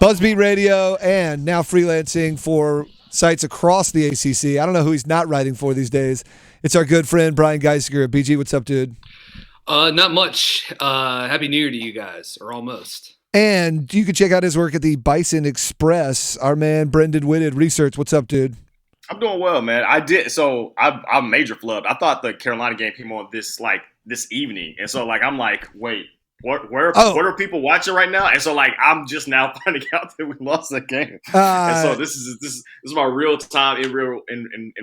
Buzzbeat Radio, and now freelancing for sites across the ACC. I don't know who he's not writing for these days. It's our good friend, Brian Geisinger at BG. What's up, dude? Not much. Happy New Year to you guys, or almost. And you can check out his work at the Bison Express. Our man, Brenden Whitted, Research. What's up, dude? I'm doing well, man. I'm major flubbed. I thought the Carolina game came on this evening. And so I'm like, wait, what are people watching right now? And so I'm just now finding out that we lost the game. And so this is my real time in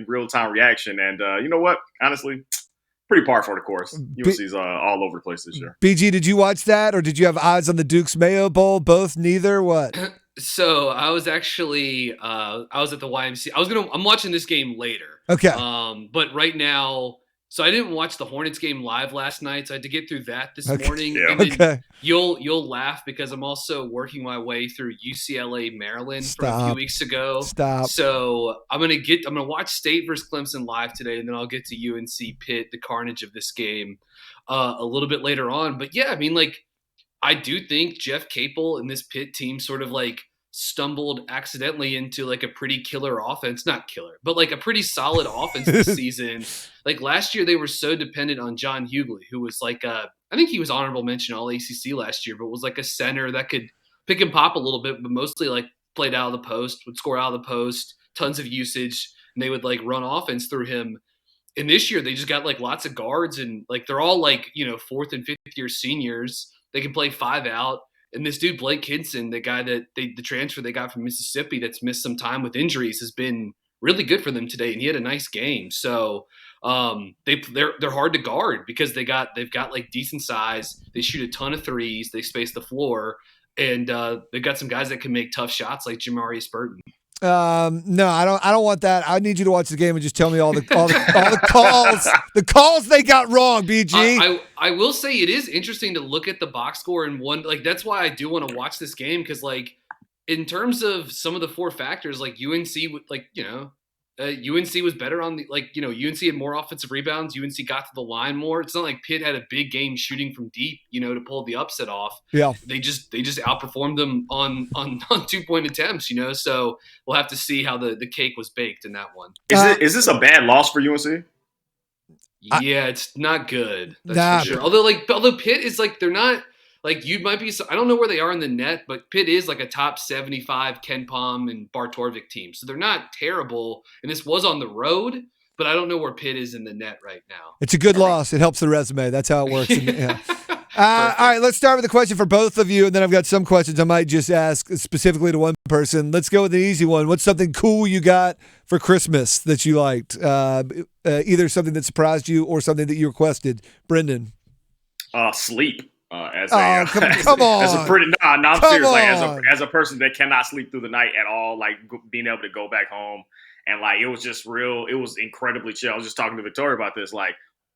real time reaction. And you know what? Honestly, pretty par for the course. UNC's all over the place this year. BG, did you watch that, or did you have eyes on the Duke's Mayo Bowl? Both, neither. What? So I was actually I was at the YMCA. I'm watching this game later. Okay. But right now, so I didn't watch the Hornets game live last night, so I had to get through that this morning. Yeah. And then you'll laugh because I'm also working my way through UCLA Maryland from a few weeks ago. So I'm gonna watch State versus Clemson live today, and then I'll get to UNC Pitt, the carnage of this game, a little bit later on. But yeah, I mean, I do think Jeff Capel and this Pitt team sort of stumbled accidentally into a pretty killer offense. Not killer, but a pretty solid offense this season. Last year, they were so dependent on John Hughley, who was I think he was honorable mention all ACC last year, but was a center that could pick and pop a little bit, but mostly played out of the post, would score out of the post, tons of usage, and they would run offense through him. And this year, they just got lots of guards, and they're all fourth and fifth year seniors. They can play 5 out. And this dude, Blake Hinson, the guy that the transfer they got from Mississippi that's missed some time with injuries, has been really good for them today. And he had a nice game. So they're hard to guard because they've got decent size. They shoot a ton of threes. They space the floor. And they've got some guys that can make tough shots like Jamarius Burton. No, I don't want that. I need you to watch the game and just tell me all the calls they got wrong, BG. I will say it is interesting to look at the box score and that's why I do want to watch this game, because in terms of some of the 4 factors, UNC UNC was better on the UNC had more offensive rebounds. UNC got to the line more. It's not like Pitt had a big game shooting from deep, to pull the upset off. Yeah, they just outperformed them on 2-point attempts. So we'll have to see how the cake was baked in that one. Is this a bad loss for UNC? Yeah, it's not good. That's for sure. Although Pitt is they're not. You might be – I don't know where they are in the net, but Pitt is a top 75 Ken Pom and Bartorvik team. So they're not terrible. And this was on the road, but I don't know where Pitt is in the net right now. It's a good loss. It helps the resume. That's how it works. All right, let's start with a question for both of you, and then I've got some questions I might just ask specifically to one person. Let's go with an easy one. What's something cool you got for Christmas that you liked? Either something that surprised you or something that you requested. Brenden. Sleep. Come on. I'm serious. As a person that cannot sleep through the night at all, being able to go back home and it was just real. It was incredibly chill. I was just talking to Victoria about this.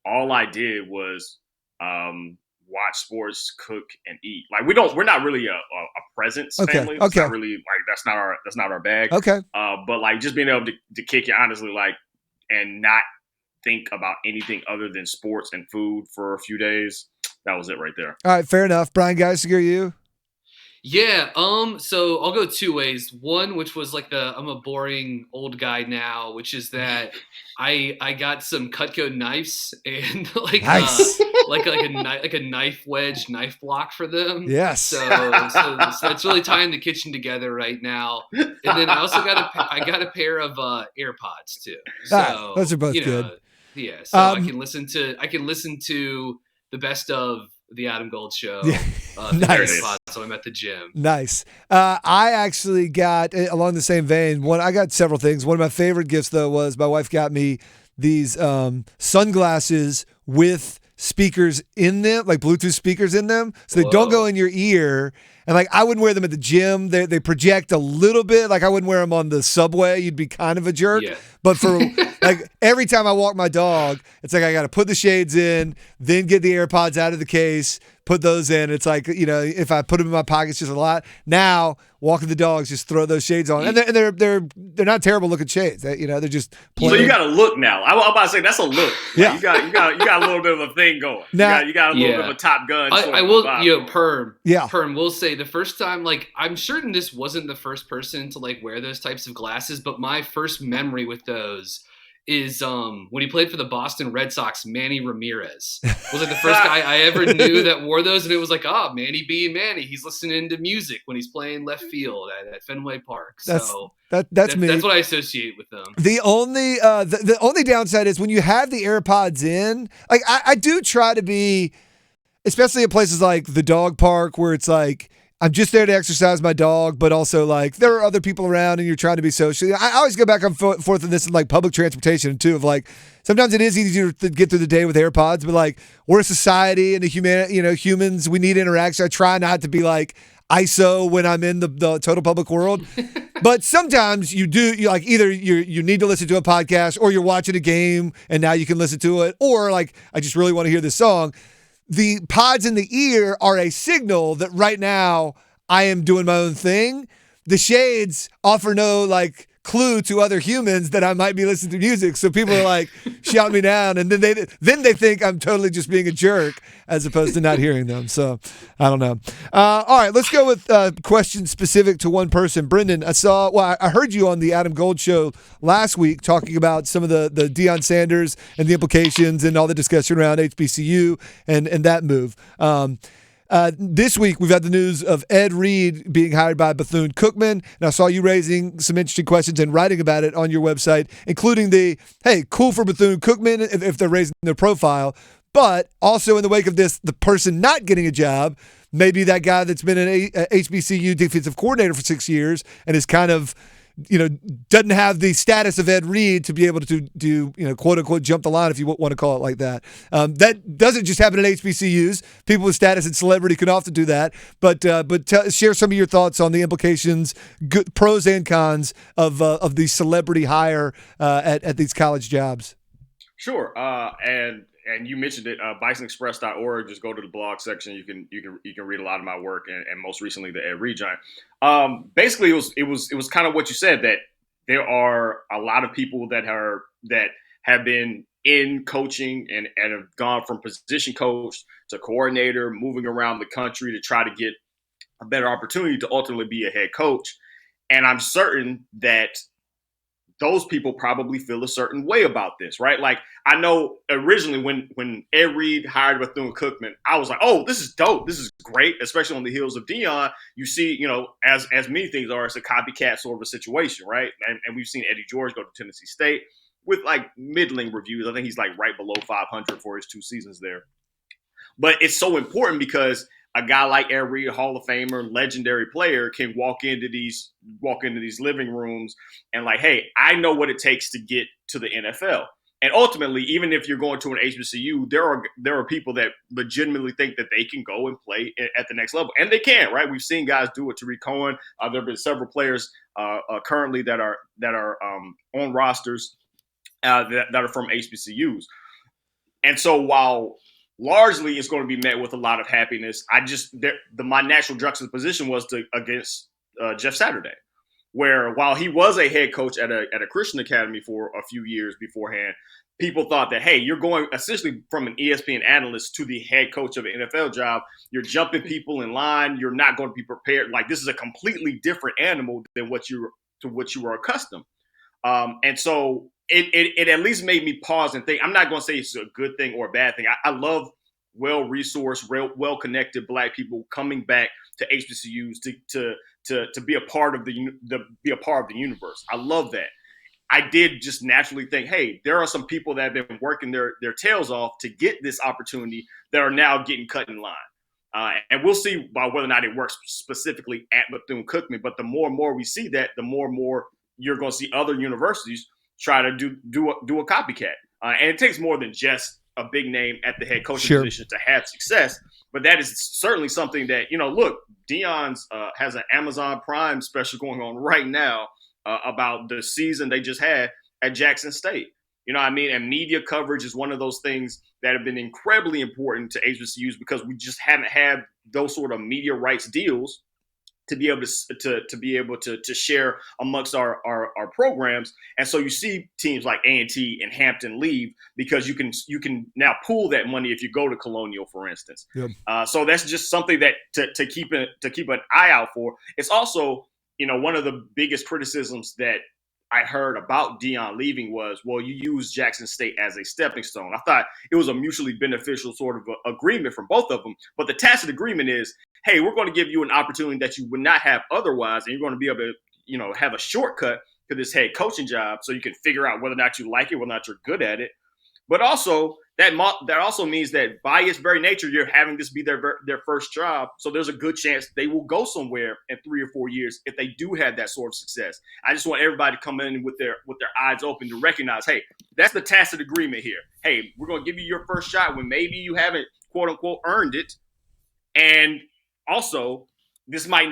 All I did was watch sports, cook, and eat. We're not really a presents family. It's not really that's not our bag. Okay. But just being able to kick it honestly, and not think about anything other than sports and food for a few days. That was it right there. All right, fair enough. Brian Geisinger, you? Yeah, so I'll go 2 ways. One, which was I'm a boring old guy now, which is that I got some Cutco knives and nice. a knife wedge, knife block for them. Yes. So that's really tying the kitchen together right now. And then I also got a pair of AirPods too. So those are both good. Yeah, so I can listen to the best of the Adam Gold Show. Yeah. Nice. So I'm at the gym. Nice. I actually got, along the same vein, I got several things. One of my favorite gifts, though, was my wife got me these sunglasses with speakers in them, Bluetooth speakers in them, so they don't go in your ear. And I wouldn't wear them at the gym. They project a little bit. I wouldn't wear them on the subway. You'd be kind of a jerk. Yeah. But for every time I walk my dog, it's I got to put the shades in, then get the AirPods out of the case, put those in. It's if I put them in my pockets just a lot. Now walking the dogs, just throw those shades on, and they're not terrible looking shades. They're just plain. So you got a look now. I'm about to say that's a look. Yeah, you got a little bit of a thing going. Now, you got a little bit of a Top Gun. I will, Perm. Yeah, Perm. We'll say say the first time, like, I'm certain this wasn't the first person to like wear those types of glasses, but my first memory with those is when he played for the Boston Red Sox. Manny Ramirez was like the first guy I ever knew that wore those, and it was like, Manny being Manny, he's listening to music when he's playing left field at Fenway Park. That's me. That's what I associate with them. The only the only downside is when you have the AirPods in. Like I do try to be, especially at places like the dog park where it's like, I'm just there to exercise my dog, but also like there are other people around and you're trying to be social. I always go back and forth in this in like public transportation too, of like, sometimes it is easier to get through the day with AirPods, but like we're a society and humans, we need interaction. I try not to be like ISO when I'm in the total public world. But sometimes you like either you need to listen to a podcast or you're watching a game and now you can listen to it, or like, I just really want to hear this song. The pods in the ear are a signal that right now I am doing my own thing. The shades offer no like clue to other humans that I might be listening to music. So people are like, shout me down. And then they think I'm totally just being a jerk as opposed to not hearing them. So I don't know. All right, let's go with questions specific to one person. Brenden, I heard you on the Adam Gold show last week talking about some of the Deion Sanders and the implications and all the discussion around HBCU and that move. This week, we've had the news of Ed Reed being hired by Bethune-Cookman, and I saw you raising some interesting questions and writing about it on your website, including hey, cool for Bethune-Cookman if they're raising their profile, but also in the wake of this, the person not getting a job, maybe that guy that's been an HBCU defensive coordinator for 6 years and is kind of, doesn't have the status of Ed Reed to be able to do, quote unquote, jump the line, if you want to call it like that. That doesn't just happen at HBCUs. People with status and celebrity can often do that. But share some of your thoughts on the implications, pros and cons of the celebrity hire at these college jobs. Sure. And you mentioned it, bisonexpress.org. Just go to the blog section. You can read a lot of my work, and most recently the Ed Reed giant. Basically, it was kind of what you said, that there are a lot of people that have been in coaching and have gone from position coach to coordinator, moving around the country to try to get a better opportunity to ultimately be a head coach. And I'm certain that those people probably feel a certain way about this, right? Like, I know originally when Ed Reed hired Bethune-Cookman, I was like, oh, this is dope. This is great, especially on the heels of Deion. You see, as many things are, it's a copycat sort of a situation, right? And we've seen Eddie George go to Tennessee State with like middling reviews. I think he's like right below 500 for his 2 seasons there. But it's so important because a guy like Ed Reed, Hall of Famer, legendary player, can walk into these living rooms and like, hey, I know what it takes to get to the NFL. And ultimately, even if you're going to an HBCU, there are people that legitimately think that they can go and play at the next level, and they can, right? We've seen guys do it. Tariq Cohen. There have been several players currently that are on rosters that are from HBCUs. And so while largely it's going to be met with a lot of happiness, my natural juxtaposition was against Jeff Saturday, where while he was a head coach at a Christian academy for a few years beforehand, people thought that, hey, you're going essentially from an ESPN analyst to the head coach of an NFL job. You're jumping people in line. You're not going to be prepared. Like, this is a completely different animal than what you were accustomed. And so it at least made me pause and think. I'm not going to say it's a good thing or a bad thing. I love well-resourced, well-connected Black people coming back to HBCUs to be a part of the universe. I love that. I did just naturally think, hey, there are some people that have been working their tails off to get this opportunity that are now getting cut in line. And we'll see about whether or not it works specifically at Bethune-Cookman. But the more and more we see that, the more and more you're going to see other universities try to do a copycat. And it takes more than just a big name at the head coaching position to have success. But that is certainly something that, look, Deion's has an Amazon Prime special going on right now about the season they just had at Jackson State. You know what I mean? And media coverage is one of those things that have been incredibly important to HBCUs because we just haven't had those sort of media rights deals to be able to share amongst our programs. And so you see teams like A&T and Hampton leave because you can now pool that money if you go to Colonial, for instance. Yep. So that's just something that to keep an eye out for. It's also, one of the biggest criticisms that I heard about Deion leaving was, well, you use Jackson State as a stepping stone. I thought it was a mutually beneficial sort of agreement from both of them. But the tacit agreement is, hey, we're going to give you an opportunity that you would not have otherwise, and you're going to be able to, have a shortcut to this head coaching job so you can figure out whether or not you like it, whether or not you're good at it. But also, that also means that by its very nature, you're having this be their first job. So there's a good chance they will go somewhere in 3 or 4 years if they do have that sort of success. I just want everybody to come in with their eyes open to recognize, hey, that's the tacit agreement here. Hey, we're going to give you your first shot when maybe you haven't, quote unquote, earned it. And also, this might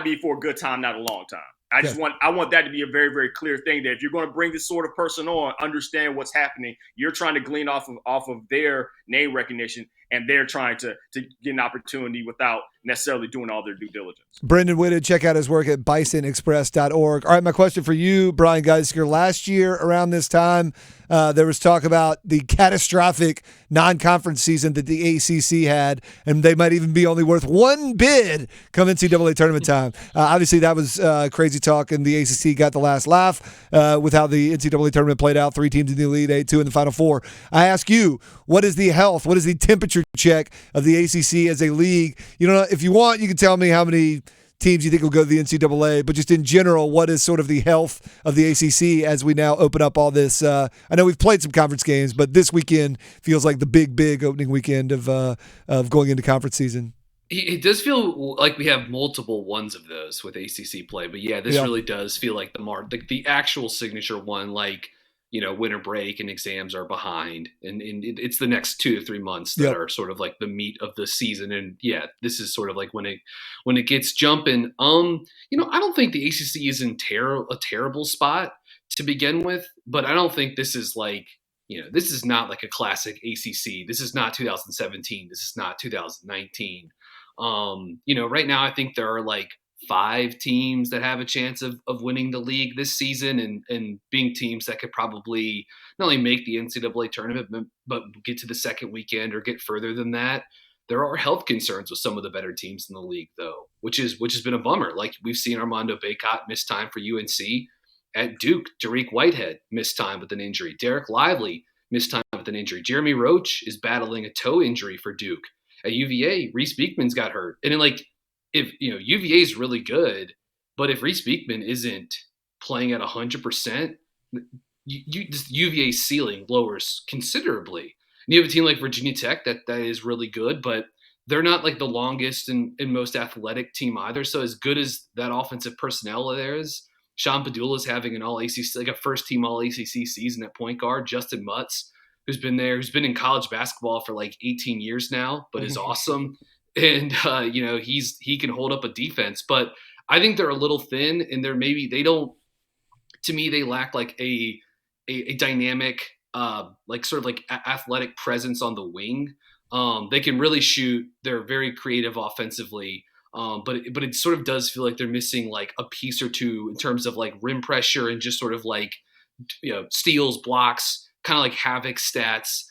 be for a good time, not a long time. I want that to be a very, very clear thing, that if you're going to bring this sort of person on, understand what's happening. You're trying to glean off of their name recognition, and they're trying to get an opportunity without necessarily doing all their due diligence. Brenden Whitted, check out his work at bisonexpress.org. All right, my question for you, Brian Geisinger. Last year around this time, there was talk about the catastrophic non-conference season that the ACC had, and they might even be only worth one bid come NCAA tournament time. Obviously, that was crazy talk, and the ACC got the last laugh with how the NCAA tournament played out. 3 teams in the Elite Eight, 2 in the Final Four. I ask you, what is the temperature check of the ACC as a league? If you want, you can tell me how many teams you think will go to the NCAA, but just in general, what is sort of the health of the ACC as we now open up all this? I know we've played some conference games, but this weekend feels like the big opening weekend of going into conference season. It does feel like we have multiple ones of those with ACC play, but this really does feel like the actual signature one, like, winter break and exams are behind, and it's the next 2 to 3 months that are sort of like the meat of the season. And this is sort of like when it gets jumping. I don't think the ACC is in a terrible spot to begin with, but I don't think this is like, this is not like a classic ACC. This is not 2017. This is not 2019. Right now I think there are like 5 teams that have a chance of winning the league this season, and being teams that could probably not only make the NCAA tournament, but get to the second weekend or get further than that. There are health concerns with some of the better teams in the league, though, which has been a bummer. Like, we've seen Armando Bacot miss time for UNC. At Duke, Dariq Whitehead missed time with an injury. Derek Lively missed time with an injury. Jeremy Roach is battling a toe injury for Duke. At UVA, Reese Beekman's got hurt. And if UVA is really good, but if Reese Beekman isn't playing at 100%, UVA's ceiling lowers considerably. And you have a team like Virginia Tech that is really good, but they're not like the longest and most athletic team either. So as good as that offensive personnel there is, Sean Padula is having an all-ACC, like a first-team all-ACC season at point guard. Justin Mutz, who's been in in college basketball for like 18 years now, but is awesome. And, he can hold up a defense. But I think they're a little thin, and they lack like a dynamic, like sort of like athletic presence on the wing. They can really shoot. They're very creative offensively. But it sort of does feel like they're missing like a piece or two in terms of like rim pressure and just sort of like, steals, blocks, kind of like havoc stats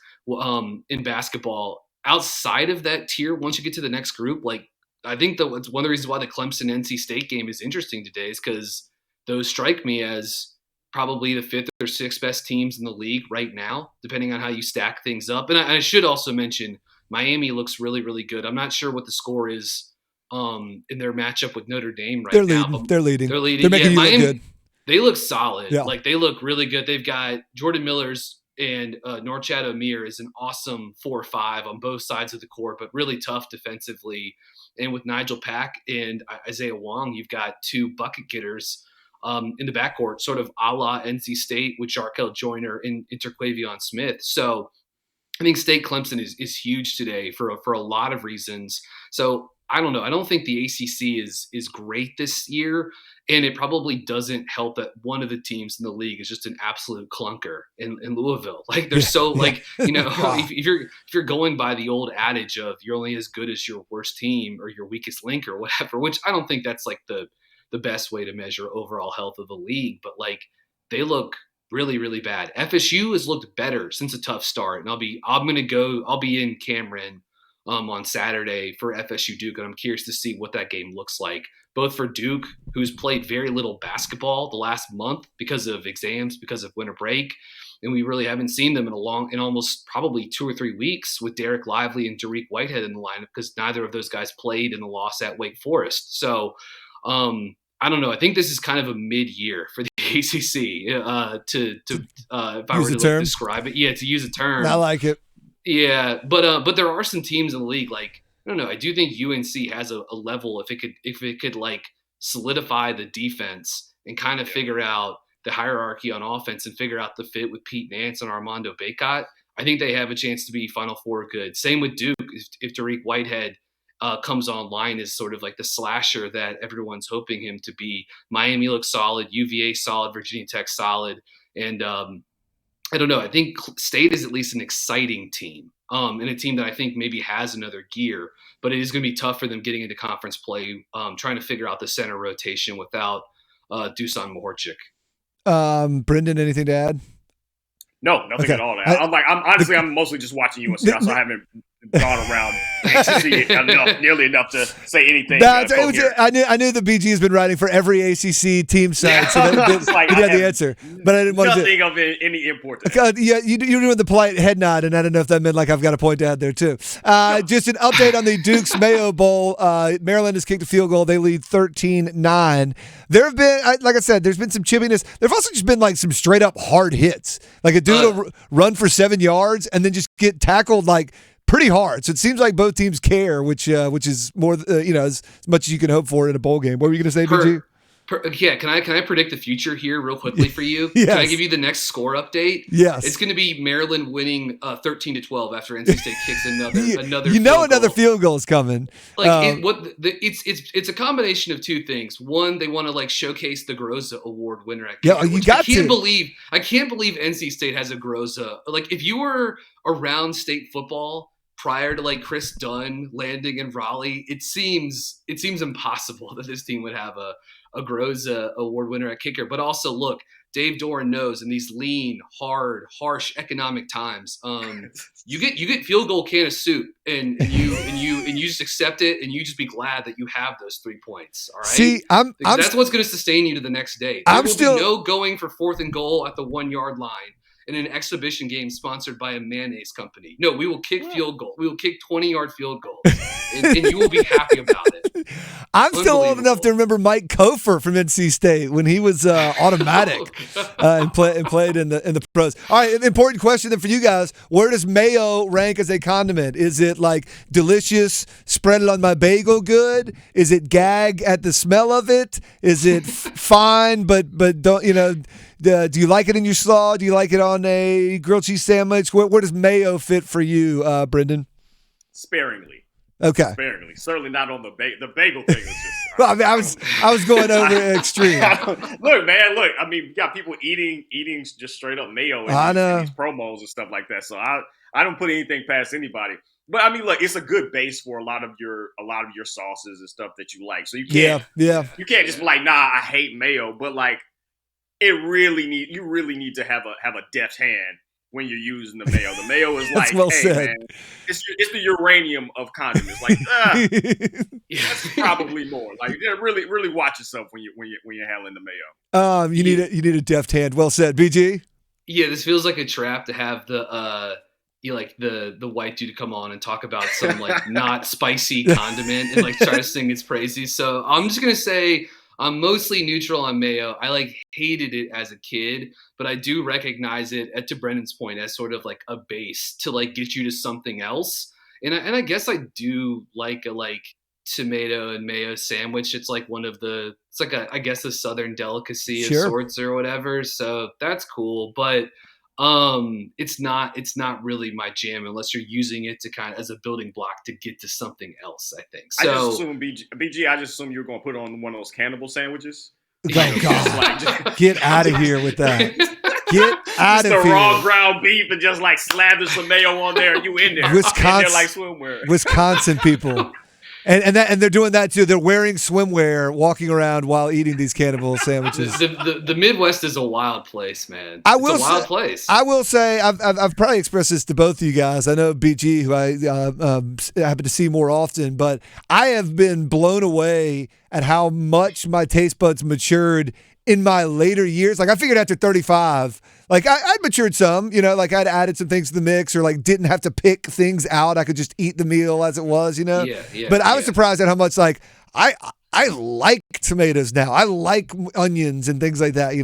in basketball. Outside of that tier, once you get to the next group, like, I think that one of the reasons why the Clemson NC State game is interesting today is because those strike me as probably the 5th or 6th best teams in the league right now, depending on how you stack things up. And I should also mention Miami looks really, really good. I'm not sure what the score is in their matchup with Notre Dame now. They're leading. They're making you Miami, look good. They look solid. Yeah. Like, they look really good. They've got Jordan Miller's and Norchad Amir is an awesome 4-5 on both sides of the court, but really tough defensively. And with Nigel Pack and Isaiah Wong, you've got 2 bucket getters in the backcourt, sort of a la NC State with Jarkel Joyner and Interquavion Smith. So I think State Clemson is huge today for a lot of reasons. So I don't know. I don't think the ACC is great this year, and it probably doesn't help that one of the teams in the league is just an absolute clunker in Louisville. Like they're if you're going by the old adage of you're only as good as your worst team or your weakest link or whatever, which I don't think that's like the best way to measure overall health of the league, but like they look really, really bad. FSU has looked better since a tough start, and I'll be in Cameron on Saturday for FSU Duke, and I'm curious to see what that game looks like. Both for Duke, who's played very little basketball the last month because of exams, because of winter break, and we really haven't seen them in almost probably 2 or 3 weeks with Derek Lively and Tariq Whitehead in the lineup because neither of those guys played in the loss at Wake Forest. So I don't know. I think this is kind of a mid-year for the ACC. If I were to describe it, to use a term. I like it. Yeah, but there are some teams in the league like I don't know. I do think UNC has a level if it could like solidify the defense and kind of figure out the hierarchy on offense and figure out the fit with Pete Nance and Armando Bacot. I think they have a chance to be Final Four good. Same with Duke if Tariq Whitehead comes online as sort of like the slasher that everyone's hoping him to be. Miami looks solid, UVA solid, Virginia Tech solid, and I don't know. I think State is at least an exciting team, and a team that I think maybe has another gear. But it is going to be tough for them getting into conference play, trying to figure out the center rotation without Dusan Mahorchik. Brenden, anything to add? No, nothing at all. I'm mostly just watching UNC, so I haven't gone around nearly enough to say anything. I knew the BG has been writing for every ACC team site, so he had the answer. But I didn't want nothing of any import. You doing the polite head nod, and I don't know if that meant like I've got a point to add there too. Just an update on the Duke's Mayo Bowl. Maryland has kicked a field goal. They lead 13-9. There have been, like I said, there's been some chippiness. There've also just been like some straight up hard hits. Like a dude will run for 7 yards and then just get tackled like pretty hard. So it seems like both teams care, which is more as much as you can hope for in a bowl game. What were you going to say, BG? Can I predict the future here real quickly for you? Yes. Can I give you the next score update? Yes. It's going to be Maryland winning 13-12 after NC State kicks another. Another field goal is coming. Like it's a combination of two things. One, they want to like showcase the Groza Award winner at kicker, I can't believe NC State has a Groza. Like if you were around state football prior to like Chris Dunn landing in Raleigh, it seems impossible that this team would have a Groza Award winner at kicker. But also, look, Dave Doran knows in these lean, hard, harsh economic times, you get field goal can of soup, and you just accept it, and you just be glad that you have those 3 points. All right. See, that's what's going to sustain you to the next day. There will be no going for 4th and goal at the 1 yard line in an exhibition game sponsored by a mayonnaise company. No, we will kick field goal. We will kick 20-yard field goals, and you will be happy about it. I'm still old enough to remember Mike Kofer from NC State when he was automatic and played in the pros. All right, important question then for you guys. Where does mayo rank as a condiment? Is it like delicious, spread it on my bagel good? Is it gag at the smell of it? Is it fine but don't do you like it in your slaw? Do you like it on a grilled cheese sandwich? Where does mayo fit for you, Brenden? Sparingly. Okay. Sparingly. Certainly not on the bagel thing. Was just, well, I mean, I was going over extreme. Look, man. I mean, you got people eating just straight up mayo in these promos and stuff like that. So I don't put anything past anybody. But I mean, look, it's a good base for a lot of your sauces and stuff that you like. So you can't you can't just be like, nah, I hate mayo. But like, you really need to have a deft hand when you're using the mayo. The mayo is like, man, it's the uranium of condiments. Like, that's probably more. Like, really watch yourself when you're handling the mayo. You need a deft hand. Well said, BG. Yeah, this feels like a trap to have the white dude to come on and talk about some like not spicy condiment and like try to sing its praises. So I'm just gonna say I'm mostly neutral on mayo. I like hated it as a kid, but I do recognize it, to Brendan's point, as sort of like a base to like get you to something else. And I guess I do like a tomato and mayo sandwich. It's like I guess a Southern delicacy of sorts or whatever. So that's cool. But It's not really my jam unless you're using it to kind of as a building block to get to something else, I think. So I just assume BG, I just assume you're going to put on one of those cannibal sandwiches. Oh, God. Get out of here with that. Get out of here. The raw ground beef and just like slather some mayo on there and you in there. Wisconsin, like swimwear. Wisconsin people. And they're doing that too. They're wearing swimwear, walking around while eating these cannibal sandwiches. The Midwest is a wild place, man. I will say I've probably expressed this to both of you guys. I know BG, who I happen to see more often, but I have been blown away at how much my taste buds matured in my later years. Like I figured after 35, like I'd matured some, like I'd added some things to the mix or like didn't have to pick things out. I could just eat the meal as it was, But I was surprised at how much like I like tomatoes now. I like onions and things like that,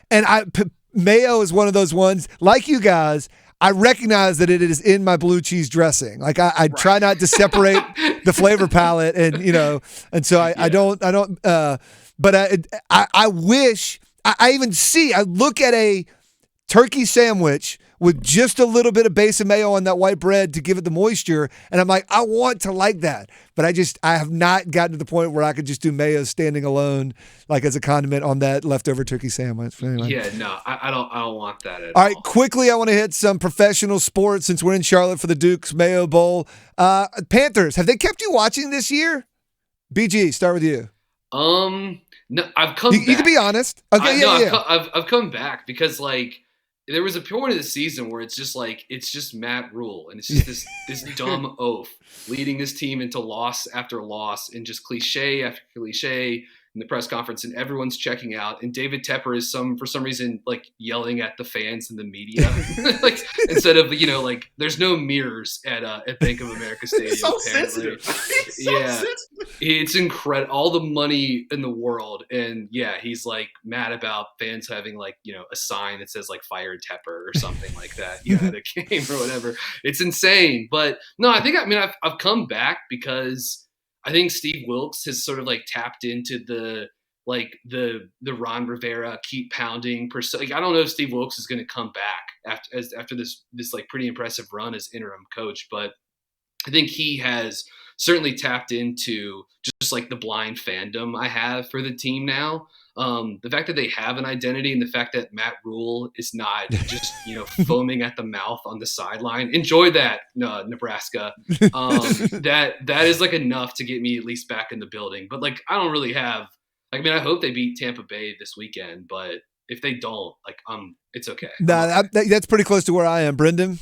And mayo is one of those ones, like you guys, I recognize that it is in my blue cheese dressing. Like I try not to separate the flavor palette and so I don't but I wish I look at a turkey sandwich with just a little bit of base of mayo on that white bread to give it the moisture. And I'm like, I want to like that. But I have not gotten to the point where I could just do mayo standing alone, like as a condiment on that leftover turkey sandwich. Anyway. Yeah, no, I don't want that at all. All right, quickly, I want to hit some professional sports since we're in Charlotte for the Duke's Mayo Bowl. Panthers, have they kept you watching this year? BG, start with you. No, I've come back. You can be honest. Okay, I've come back because like there was a point of the season where it's just Matt Rule and it's just this dumb oaf leading this team into loss after loss and just cliche after cliche in the press conference and everyone's checking out and David Tepper is for some reason like yelling at the fans and the media like instead of like there's no mirrors at Bank of America Stadium. It's so sensitive. It's incredible, all the money in the world, and he's like mad about fans having like a sign that says like "Fire Tepper" or something like that at a game or whatever. It's insane, but no, I've come back because I think Steve Wilkes has sort of like tapped into the Ron Rivera keep pounding like I don't know if Steve Wilkes is going to come back after this like pretty impressive run as interim coach, but I think he has certainly tapped into just like the blind fandom I have for the team now. The fact that they have an identity and the fact that Matt Rule is not just, foaming at the mouth on the sideline. Enjoy that, Nebraska. That is like enough to get me at least back in the building. But like, I don't really have, I hope they beat Tampa Bay this weekend, but if they don't, it's okay. Nah, that's pretty close to where I am. Brenden?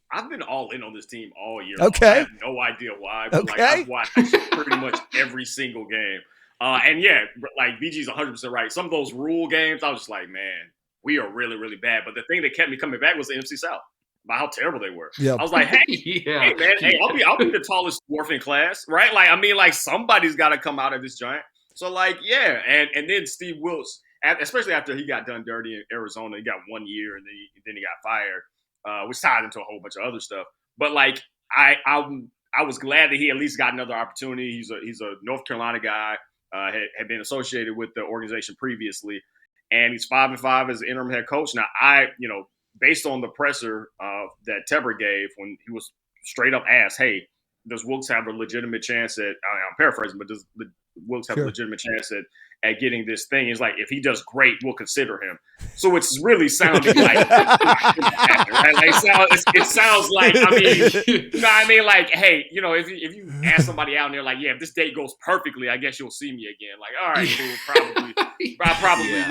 I've been all in on this team all year. Okay. I have no idea why, but I've watched pretty much every single game. And like BG's 100% right. Some of those Rule games, I was just like, man, we are really, really bad. But the thing that kept me coming back was the NFC South, about how terrible they were. Yep. I was like, hey, I'll be the tallest dwarf in class, right? Like, somebody's got to come out of this giant. So, and then Steve Wilkes, especially after he got done dirty in Arizona, he got 1 year and then he got fired. Which ties into a whole bunch of other stuff. But I was glad that he at least got another opportunity. He's a North Carolina guy, had been associated with the organization previously, and he's 5-5 as interim head coach. Now based on the presser that Tepper gave when he was straight up asked, hey, does Wilkes have a legitimate chance at, I'm paraphrasing, but does Wilkes have a legitimate chance at getting this thing? He's like, if he does great, we'll consider him. So it's really sounding like, right? It sounds like, like, hey, if you ask somebody out and they're like, if this date goes perfectly, I guess you'll see me again. Like, all right, cool, probably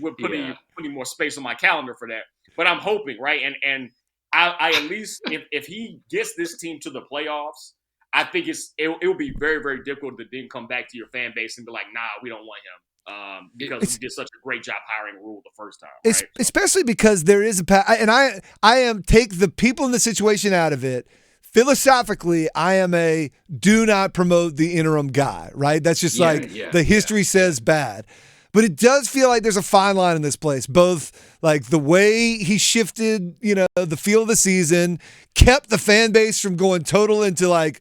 would put any more space on my calendar for that. But I'm hoping, right? And I at least, if he gets this team to the playoffs, I think it will be very, very difficult to then come back to your fan base and be like, nah, we don't want him because he did such a great job hiring Rule the first time. Right? Especially because there is take the people in the situation out of it. Philosophically, I am a do not promote the interim guy, right? That's just the history says bad. But it does feel like there's a fine line in this place, both like the way he shifted, the feel of the season, kept the fan base from going total into like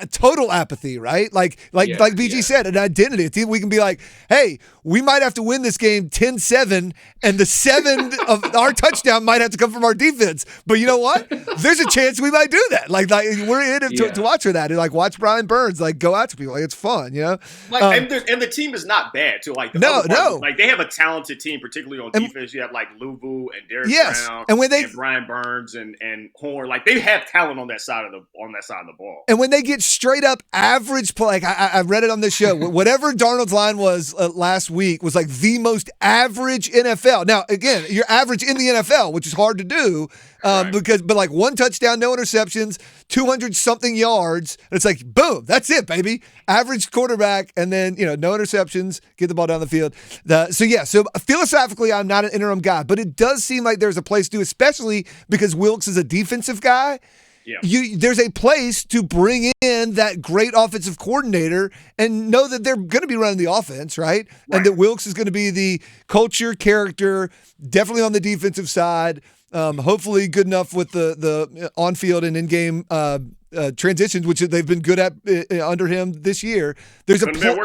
a total apathy, right? Like BG said, an identity. We can be like, hey, we might have to win this game 10-7, and the 7 of our touchdown might have to come from our defense. But you know what? There's a chance we might do that. Like we're in it to watch for that. And like watch Brian Burns like go out to people. Like it's fun, you know. Like and the team is not bad too. Like no. Like they have a talented team, particularly on defense. You have like Luvu and Derek Brown, and Brian Burns and Horn. Like they have talent on that side of the ball. And when they get straight up average play, like I read it on this show, whatever Darnold's line was last week was like the most average NFL. Now again, you're average in the NFL, which is hard to do but like 1 touchdown, no interceptions, 200 something yards. And it's like boom, that's it, baby. Average quarterback, and then no interceptions, get the ball down the field. So philosophically, I'm not an interim guy, but it does seem like there's a place to, especially because Wilkes is a defensive guy. Yeah. There's a place to bring in that great offensive coordinator and know that they're going to be running the offense, right? And that Wilkes is going to be the culture, character, definitely on the defensive side. Hopefully good enough with the on-field and in-game transitions, which they've been good at under him this year. Where's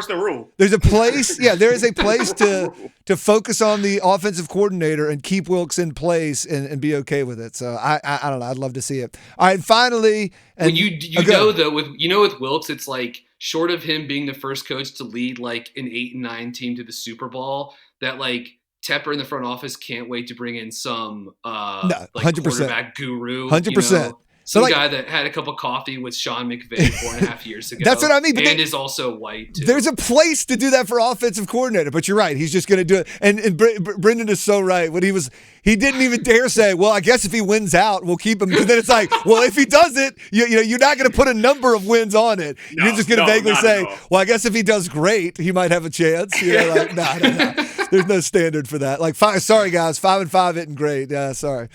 the rule? There's a place. Yeah, there is a place to focus on the offensive coordinator and keep Wilkes in place and be okay with it. So I don't know. I'd love to see it. All right, finally, and with Wilkes, it's like short of him being the first coach to lead like an 8-9 team to the Super Bowl, that like Tepper in the front office can't wait to bring in some 100%. Quarterback guru. 100%. Some guy that had a cup of coffee with Sean McVay 4.5 years ago. That's what I mean. And is also white, too. There's a place to do that for offensive coordinator, but you're right. He's just going to do it. And Brendan is so right. When he didn't even dare say, well, I guess if he wins out, we'll keep him. But then it's like, well, if he does it, you're not going to put a number of wins on it. You're just going to vaguely say, well, I guess if he does great, he might have a chance. Like, no, I don't know. There's no standard for that. Like, sorry, guys, 5-5 isn't great. Yeah, sorry.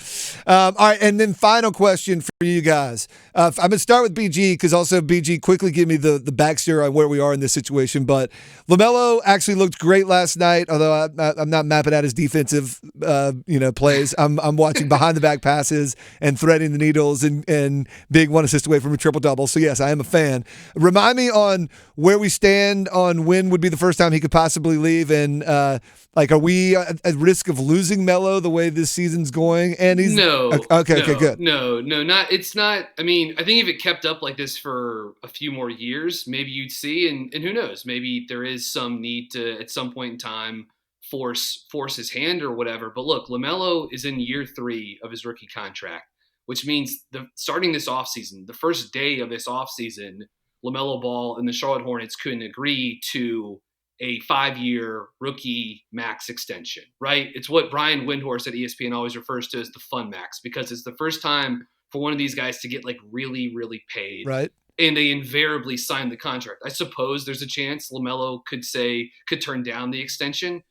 All right, and then final question for you guys. I'm going to start with BG because also BG quickly give me the backstory on where we are in this situation. But LaMelo actually looked great last night, although I'm not mapping out his defensive plays. I'm watching behind the back passes and threading the needles and being 1 assist away from a triple-double. So, yes, I am a fan. Remind me on where we stand on when would be the first time he could possibly leave, and are we at risk of losing Melo the way this season's going? And he's okay, good. No, not. It's not. I mean, I think if it kept up like this for a few more years, maybe you'd see, and who knows, maybe there is some need to at some point in time force his hand or whatever. But look, LaMelo is in year 3 of his rookie contract, which means starting this offseason, the first day of this offseason, LaMelo Ball and the Charlotte Hornets couldn't agree to a 5-year rookie max extension, right? It's what Brian Windhorst at ESPN always refers to as the fun max, because it's the first time for one of these guys to get like really, really paid. Right. And they invariably sign the contract. I suppose there's a chance LaMelo could turn down the extension.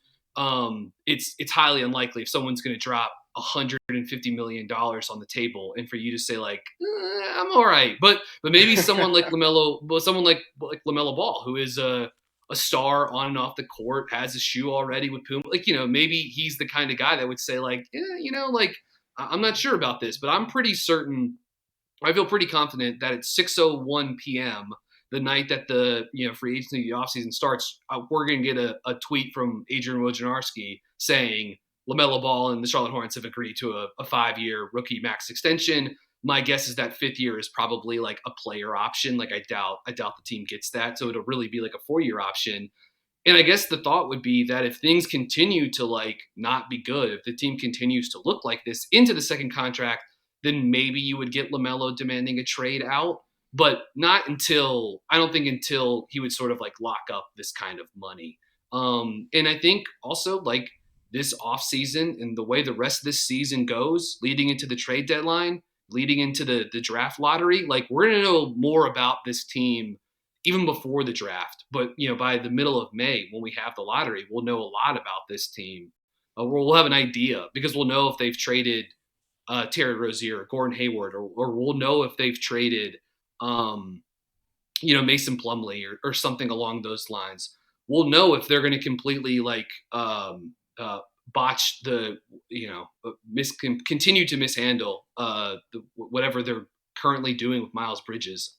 It's highly unlikely if someone's going to drop $150 million on the table and for you to say like, I'm all right. But maybe someone like LaMelo, like LaMelo Ball, who is a star on and off the court, has a shoe already with Puma. Like, maybe he's the kind of guy that would say like, I'm not sure about this, but I'm pretty certain. I feel pretty confident that at 6:01 p.m., the night that the free agency offseason starts, we're going to get a tweet from Adrian Wojnarowski saying LaMelo Ball and the Charlotte Hornets have agreed to a 5-year rookie max extension. My guess is that 5th year is probably like a player option. Like I doubt the team gets that. So it'll really be like a 4-year option. And I guess the thought would be that if things continue to like not be good, if the team continues to look like this into the second contract, then maybe you would get LaMelo demanding a trade out, but not until he would sort of like lock up this kind of money. And I think also like this offseason and the way the rest of this season goes, leading into the trade deadline, leading into the draft lottery, like we're going to know more about this team even before the draft. But, by the middle of May, when we have the lottery, we'll know a lot about this team. We'll have an idea because we'll know if they've traded Terry Rozier or Gordon Hayward, or we'll know if they've traded, Mason Plumlee or something along those lines. We'll know if they're going to completely like botch the, continue to mishandle whatever they're currently doing with Miles Bridges,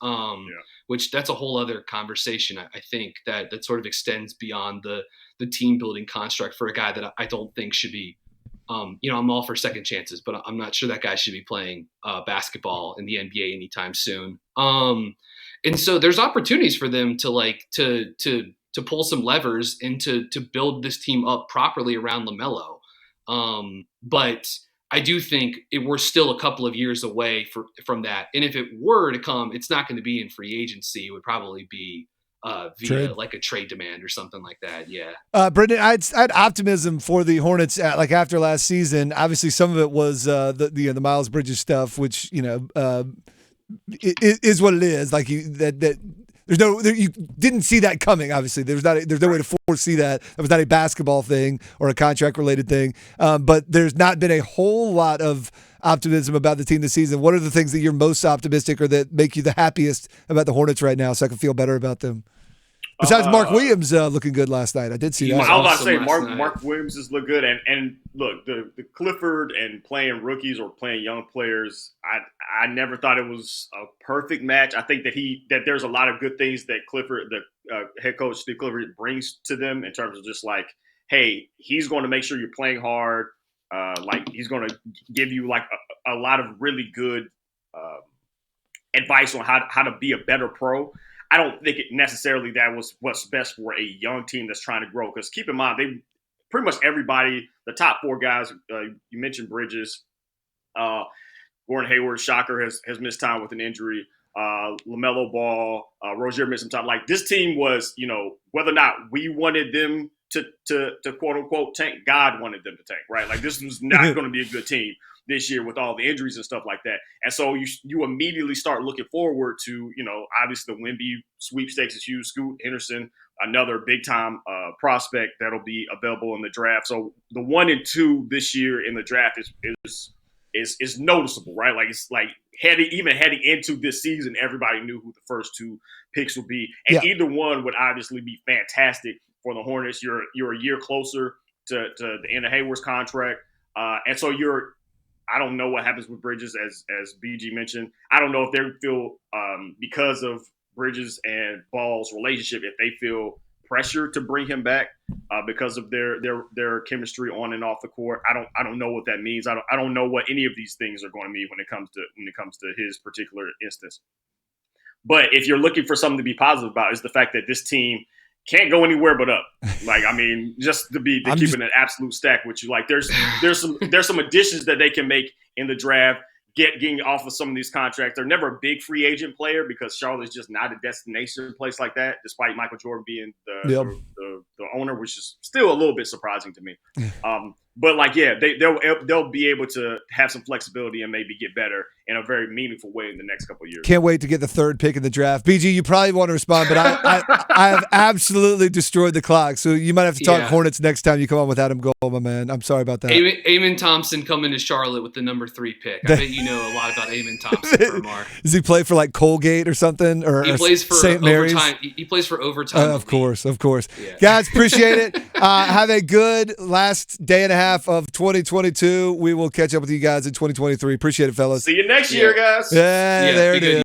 which that's a whole other conversation. I think that sort of extends beyond the team building construct for a guy that I don't think should be, I'm all for second chances, but I'm not sure that guy should be playing basketball in the NBA anytime soon. And so there's opportunities for them to pull some levers and to build this team up properly around LaMelo. But I do think we're still a couple of years away from that. And if it were to come, it's not going to be in free agency. It would probably be via trade. Like a trade demand or something like that. Yeah. Brenden, I had optimism for the Hornets after last season. Obviously, some of it was the Miles Bridges stuff, which it is what it is. Like you didn't see that coming. Obviously, there's no way to foresee that. That was not a basketball thing or a contract related thing. But there's not been a whole lot of optimism about the team this season. What are the things that you're most optimistic or that make you the happiest about the Hornets right now, so I can feel better about them? Besides Mark Williams looking good last night. I did see that. I was about to say Mark Williams has looked good. And look, the Clifford and playing rookies or playing young players, I never thought it was a perfect match. I think that there's a lot of good things that Clifford, the head coach Steve Clifford, brings to them in terms of just like, hey, he's going to make sure you're playing hard. Like he's going to give you like a lot of really good advice on how to be a better pro. I don't think it necessarily that was what's best for a young team that's trying to grow. Because keep in mind, they pretty much everybody, the top four guys, you mentioned Bridges, Gordon Hayward, shocker, has missed time with an injury. LaMelo Ball, Rozier missed some time. Like this team was, whether or not we wanted them to quote unquote tank, God wanted them to tank, right? Like this was not going to be a good team this year with all the injuries and stuff like that. And so you immediately start looking forward to, obviously the Wemby sweepstakes is huge. Scoot Henderson, another big time prospect that'll be available in the draft. So the 1 and 2 this year in the draft is noticeable, right? Like it's like heading into this season, everybody knew who the first 2 picks would be. And either one would obviously be fantastic for the Hornets. You're a year closer to the end of Hayward's contract. And so I don't know what happens with Bridges, as BG mentioned. I don't know if they feel because of Bridges and Ball's relationship, if they feel pressure to bring him back because of their chemistry on and off the court. I don't know what that means. I don't know what any of these things are going to mean when it comes to his particular instance. But if you're looking for something to be positive about, is the fact that this team can't go anywhere but up. Like, I mean, just keeping an absolute stack with you. Like, there's some additions that they can make in the draft, getting off of some of these contracts. They're never a big free agent player because Charlotte's just not a destination place like that, despite Michael Jordan being the owner, which is still a little bit surprising to me. But like, yeah, they'll be able to have some flexibility and maybe get better in a very meaningful way in the next couple of years. Can't wait to get the 3rd pick in the draft. BG, you probably want to respond, but I have absolutely destroyed the clock. So you might have to talk Hornets next time you come on with Adam Gold, my man. I'm sorry about that. Eamon Thompson coming to Charlotte with the number 3 pick. I bet you know a lot about Eamon Thompson, Mark. Does he play for like Colgate or something? Or he plays for St. Mary's? Overtime. He plays for Overtime. Of course. Yeah. Guys, appreciate it. Have a good last day and a half of 2022. We will catch up with you guys in 2023. Appreciate it, fellas. See you next year, guys. Yeah, there it is.